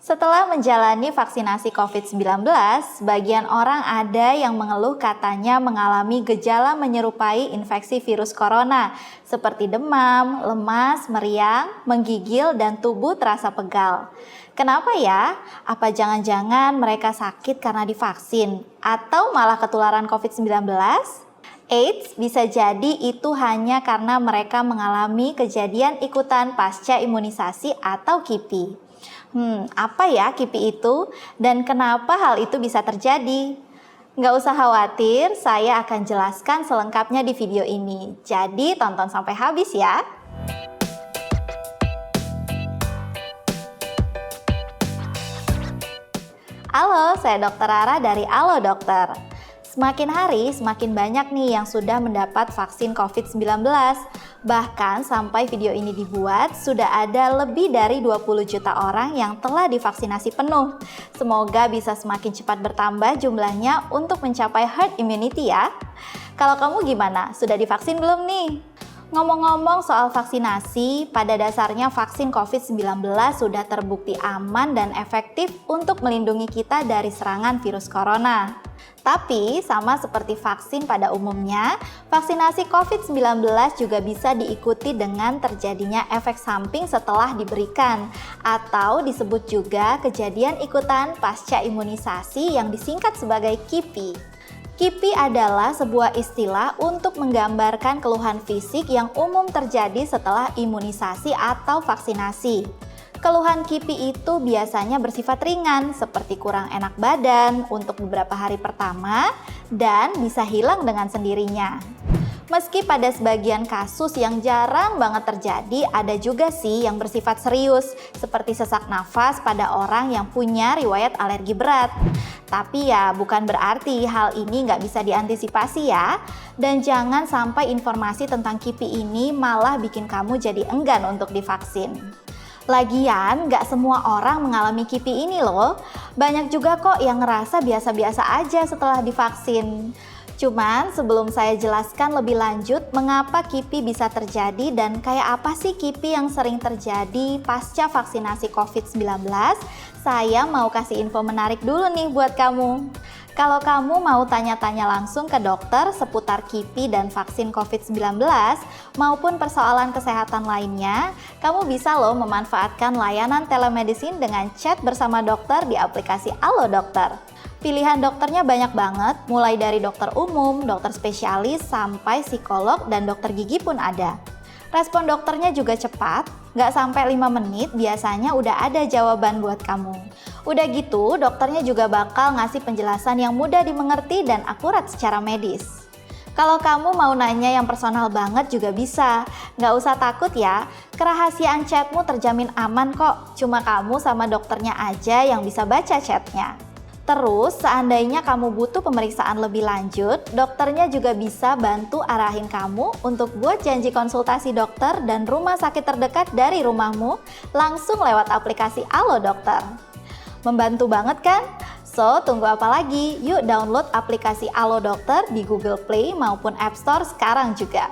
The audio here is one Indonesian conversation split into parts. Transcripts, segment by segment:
Setelah menjalani vaksinasi COVID-19, sebagian orang ada yang mengeluh katanya mengalami gejala menyerupai infeksi virus corona, seperti demam, lemas, meriang, menggigil, dan tubuh terasa pegal. Kenapa ya? Apa jangan-jangan mereka sakit karena divaksin? Atau malah ketularan COVID-19? Eits, bisa jadi itu hanya karena mereka mengalami kejadian ikutan pasca imunisasi atau KIPI. Apa ya KIPI itu dan kenapa hal itu bisa terjadi? Nggak usah khawatir, saya akan jelaskan selengkapnya di video ini. Jadi tonton sampai habis ya. Halo, saya Dr. Rara dari Alo Dokter. Semakin hari, semakin banyak nih yang sudah mendapat vaksin COVID-19. Bahkan sampai video ini dibuat, sudah ada lebih dari 20 juta orang yang telah divaksinasi penuh. Semoga bisa semakin cepat bertambah jumlahnya untuk mencapai herd immunity ya. Kalau kamu gimana? Sudah divaksin belum nih? Ngomong-ngomong soal vaksinasi, pada dasarnya vaksin COVID-19 sudah terbukti aman dan efektif untuk melindungi kita dari serangan virus corona. Tapi, sama seperti vaksin pada umumnya, vaksinasi COVID-19 juga bisa diikuti dengan terjadinya efek samping setelah diberikan, atau disebut juga kejadian ikutan pasca imunisasi yang disingkat sebagai KIPI. KIPI adalah sebuah istilah untuk menggambarkan keluhan fisik yang umum terjadi setelah imunisasi atau vaksinasi. Keluhan KIPI itu biasanya bersifat ringan, seperti kurang enak badan untuk beberapa hari pertama dan bisa hilang dengan sendirinya. Meski pada sebagian kasus yang jarang banget terjadi, ada juga sih yang bersifat serius, seperti sesak nafas pada orang yang punya riwayat alergi berat. Tapi ya bukan berarti hal ini nggak bisa diantisipasi ya. Dan jangan sampai informasi tentang KIPI ini malah bikin kamu jadi enggan untuk divaksin. Lagian, nggak semua orang mengalami KIPI ini loh. Banyak juga kok yang ngerasa biasa-biasa aja setelah divaksin. Cuman sebelum saya jelaskan lebih lanjut mengapa KIPI bisa terjadi dan kayak apa sih KIPI yang sering terjadi pasca vaksinasi COVID-19, saya mau kasih info menarik dulu nih buat kamu. Kalau kamu mau tanya-tanya langsung ke dokter seputar KIPI dan vaksin COVID-19 maupun persoalan kesehatan lainnya, kamu bisa loh memanfaatkan layanan telemedicine dengan chat bersama dokter di aplikasi Alo Dokter. Pilihan dokternya banyak banget, mulai dari dokter umum, dokter spesialis, sampai psikolog dan dokter gigi pun ada. Respon dokternya juga cepat, nggak sampai 5 menit biasanya udah ada jawaban buat kamu. Udah gitu, dokternya juga bakal ngasih penjelasan yang mudah dimengerti dan akurat secara medis. Kalau kamu mau nanya yang personal banget juga bisa, nggak usah takut ya, kerahasiaan chatmu terjamin aman kok, cuma kamu sama dokternya aja yang bisa baca chatnya. Terus, seandainya kamu butuh pemeriksaan lebih lanjut, dokternya juga bisa bantu arahin kamu untuk buat janji konsultasi dokter dan rumah sakit terdekat dari rumahmu langsung lewat aplikasi Alo Dokter. Membantu banget kan? So, tunggu apa lagi? Yuk download aplikasi Alo Dokter di Google Play maupun App Store sekarang juga.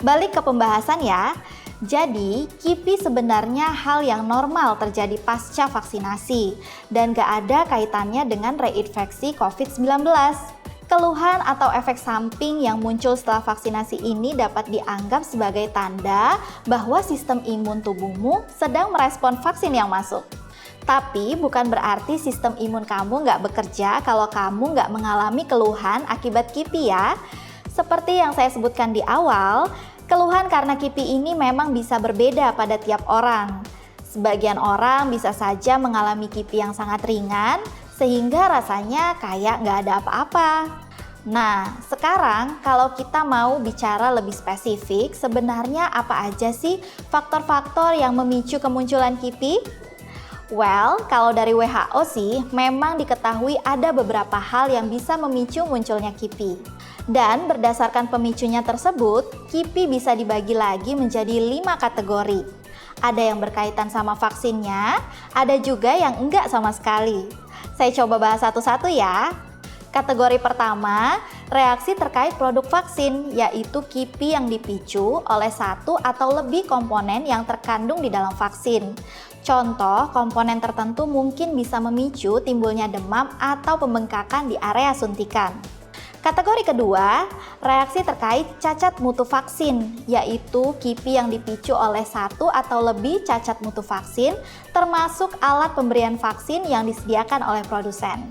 Balik ke pembahasan ya. Jadi, KIPI sebenarnya hal yang normal terjadi pasca vaksinasi dan gak ada kaitannya dengan reinfeksi COVID-19. Keluhan atau efek samping yang muncul setelah vaksinasi ini dapat dianggap sebagai tanda bahwa sistem imun tubuhmu sedang merespon vaksin yang masuk. Tapi bukan berarti sistem imun kamu nggak bekerja kalau kamu nggak mengalami keluhan akibat KIPI ya. Seperti yang saya sebutkan di awal, keluhan karena KIPI ini memang bisa berbeda pada tiap orang. Sebagian orang bisa saja mengalami KIPI yang sangat ringan, sehingga rasanya kayak nggak ada apa-apa. Nah, sekarang kalau kita mau bicara lebih spesifik, sebenarnya apa aja sih faktor-faktor yang memicu kemunculan KIPI? Well, kalau dari WHO sih, memang diketahui ada beberapa hal yang bisa memicu munculnya KIPI. Dan berdasarkan pemicunya tersebut, KIPI bisa dibagi lagi menjadi 5 kategori. Ada yang berkaitan sama vaksinnya, ada juga yang enggak sama sekali. Saya coba bahas satu-satu ya. Kategori pertama, reaksi terkait produk vaksin, yaitu KIPI yang dipicu oleh satu atau lebih komponen yang terkandung di dalam vaksin. Contoh, komponen tertentu mungkin bisa memicu timbulnya demam atau pembengkakan di area suntikan. Kategori kedua, reaksi terkait cacat mutu vaksin, yaitu KIPI yang dipicu oleh satu atau lebih cacat mutu vaksin, termasuk alat pemberian vaksin yang disediakan oleh produsen.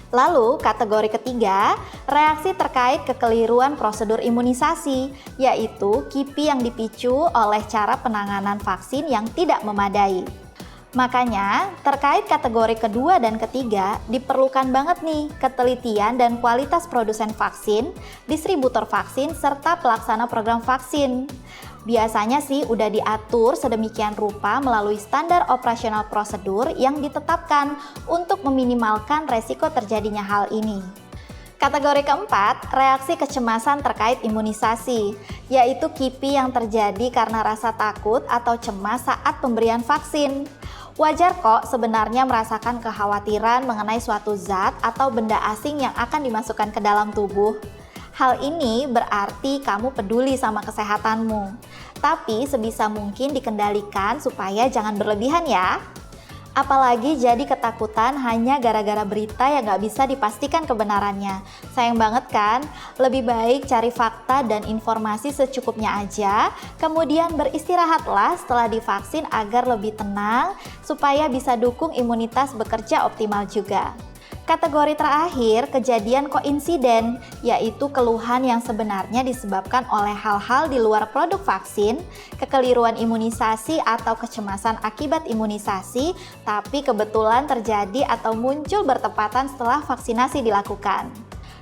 Lalu, kategori ketiga, reaksi terkait kekeliruan prosedur imunisasi, yaitu KIPI yang dipicu oleh cara penanganan vaksin yang tidak memadai. Makanya, terkait kategori kedua dan ketiga, diperlukan banget nih ketelitian dan kualitas produsen vaksin, distributor vaksin, serta pelaksana program vaksin. Biasanya sih udah diatur sedemikian rupa melalui standar operasional prosedur yang ditetapkan untuk meminimalkan resiko terjadinya hal ini. Kategori keempat, reaksi kecemasan terkait imunisasi, yaitu KIPI yang terjadi karena rasa takut atau cemas saat pemberian vaksin. Wajar kok sebenarnya merasakan kekhawatiran mengenai suatu zat atau benda asing yang akan dimasukkan ke dalam tubuh. Hal ini berarti kamu peduli sama kesehatanmu. Tapi sebisa mungkin dikendalikan supaya jangan berlebihan ya. Apalagi jadi ketakutan hanya gara-gara berita yang gak bisa dipastikan kebenarannya. Sayang banget kan? Lebih baik cari fakta dan informasi secukupnya aja, kemudian beristirahatlah setelah divaksin agar lebih tenang, supaya bisa dukung imunitas bekerja optimal juga. Kategori terakhir, kejadian koinsiden, yaitu keluhan yang sebenarnya disebabkan oleh hal-hal di luar produk vaksin, kekeliruan imunisasi atau kecemasan akibat imunisasi, tapi kebetulan terjadi atau muncul bertepatan setelah vaksinasi dilakukan.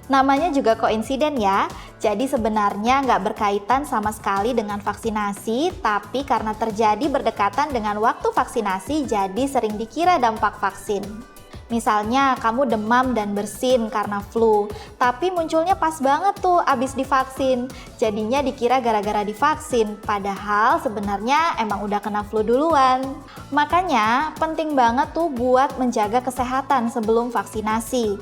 Namanya juga koinsiden ya, jadi sebenarnya nggak berkaitan sama sekali dengan vaksinasi, tapi karena terjadi berdekatan dengan waktu vaksinasi, jadi sering dikira dampak vaksin. Misalnya kamu demam dan bersin karena flu, tapi munculnya pas banget tuh abis divaksin. Jadinya dikira gara-gara divaksin, padahal sebenarnya emang udah kena flu duluan. Makanya penting banget tuh buat menjaga kesehatan sebelum vaksinasi.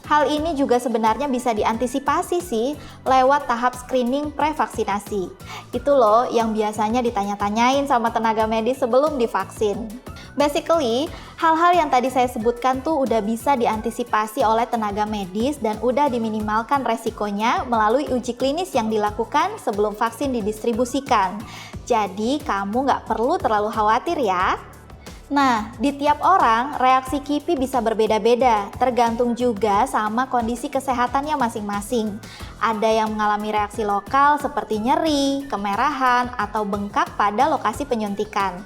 Hal ini juga sebenarnya bisa diantisipasi sih lewat tahap screening pre-vaksinasi. Itu loh yang biasanya ditanya-tanyain sama tenaga medis sebelum divaksin. Basically, hal-hal yang tadi saya sebutkan tuh udah bisa diantisipasi oleh tenaga medis dan udah diminimalkan resikonya melalui uji klinis yang dilakukan sebelum vaksin didistribusikan. Jadi kamu nggak perlu terlalu khawatir ya. Nah, di tiap orang reaksi KIPI bisa berbeda-beda, tergantung juga sama kondisi kesehatannya masing-masing. Ada yang mengalami reaksi lokal seperti nyeri, kemerahan, atau bengkak pada lokasi penyuntikan.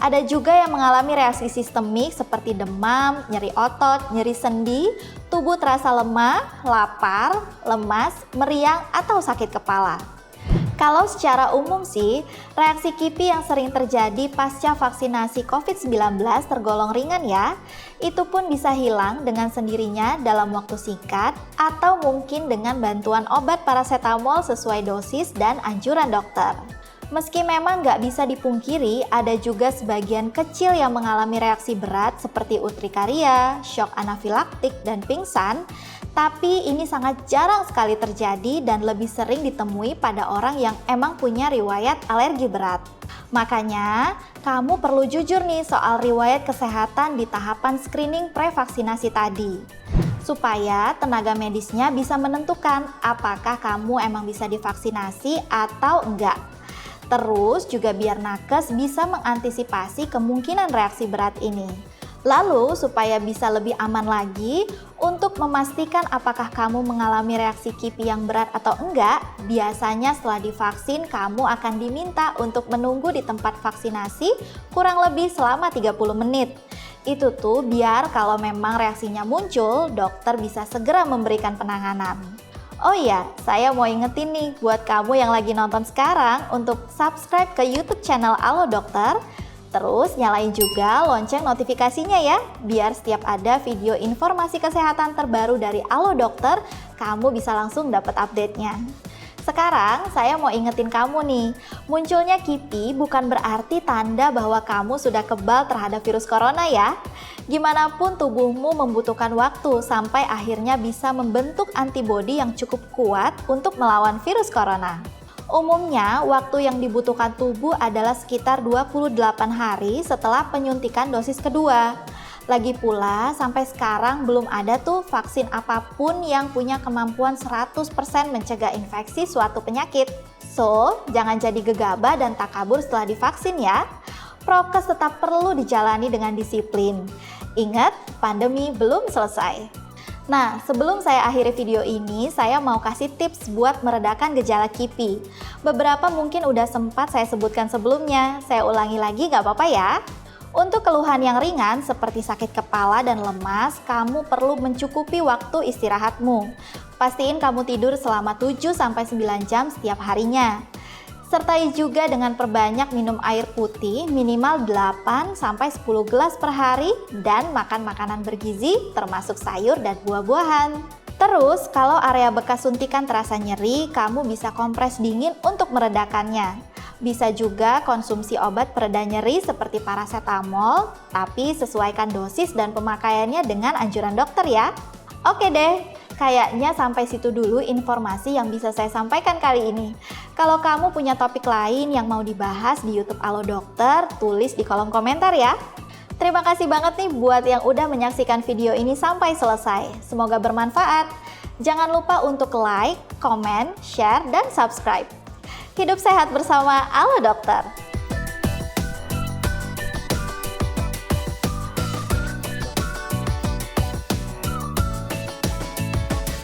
Ada juga yang mengalami reaksi sistemik seperti demam, nyeri otot, nyeri sendi, tubuh terasa lemah, lapar, lemas, meriang, atau sakit kepala. Kalau secara umum sih, reaksi KIPI yang sering terjadi pasca vaksinasi COVID-19 tergolong ringan ya. Itu pun bisa hilang dengan sendirinya dalam waktu singkat atau mungkin dengan bantuan obat paracetamol sesuai dosis dan anjuran dokter. Meski memang nggak bisa dipungkiri, ada juga sebagian kecil yang mengalami reaksi berat seperti urtikaria, shock anafilaktik, dan pingsan, tapi ini sangat jarang sekali terjadi dan lebih sering ditemui pada orang yang emang punya riwayat alergi berat. Makanya, kamu perlu jujur nih soal riwayat kesehatan di tahapan screening pre-vaksinasi tadi. Supaya tenaga medisnya bisa menentukan apakah kamu emang bisa divaksinasi atau enggak. Terus juga biar nakes bisa mengantisipasi kemungkinan reaksi berat ini. Lalu supaya bisa lebih aman lagi, untuk memastikan apakah kamu mengalami reaksi KIPI yang berat atau enggak, biasanya setelah divaksin kamu akan diminta untuk menunggu di tempat vaksinasi kurang lebih selama 30 menit. Itu tuh biar kalau memang reaksinya muncul, dokter bisa segera memberikan penanganan. Oh iya, saya mau ingetin nih buat kamu yang lagi nonton sekarang untuk subscribe ke YouTube channel Alo Dokter. Terus nyalain juga lonceng notifikasinya ya, biar setiap ada video informasi kesehatan terbaru dari Alo Dokter, kamu bisa langsung dapat update-nya. Sekarang saya mau ingetin kamu nih, munculnya KIPI bukan berarti tanda bahwa kamu sudah kebal terhadap virus corona ya. Gimana pun tubuhmu membutuhkan waktu sampai akhirnya bisa membentuk antibodi yang cukup kuat untuk melawan virus corona. Umumnya, waktu yang dibutuhkan tubuh adalah sekitar 28 hari setelah penyuntikan dosis kedua. Lagi pula, sampai sekarang belum ada tuh vaksin apapun yang punya kemampuan 100% mencegah infeksi suatu penyakit. So, jangan jadi gegabah dan takabur setelah divaksin ya. Prokes tetap perlu dijalani dengan disiplin. Ingat, pandemi belum selesai. Nah, sebelum saya akhiri video ini, saya mau kasih tips buat meredakan gejala KIPI. Beberapa mungkin udah sempat saya sebutkan sebelumnya, saya ulangi lagi gak apa-apa ya. Untuk keluhan yang ringan seperti sakit kepala dan lemas, kamu perlu mencukupi waktu istirahatmu. Pastiin kamu tidur selama 7-9 jam setiap harinya. Sertai juga dengan perbanyak minum air putih minimal 8-10 gelas per hari dan makan makanan bergizi termasuk sayur dan buah-buahan. Terus, kalau area bekas suntikan terasa nyeri, kamu bisa kompres dingin untuk meredakannya. Bisa juga konsumsi obat pereda nyeri seperti paracetamol, tapi sesuaikan dosis dan pemakaiannya dengan anjuran dokter ya. Oke deh, kayaknya sampai situ dulu informasi yang bisa saya sampaikan kali ini. Kalau kamu punya topik lain yang mau dibahas di YouTube Alo Dokter, tulis di kolom komentar ya. Terima kasih banget nih buat yang udah menyaksikan video ini sampai selesai. Semoga bermanfaat. Jangan lupa untuk like, komen, share, dan subscribe. Hidup sehat bersama Alo Dokter.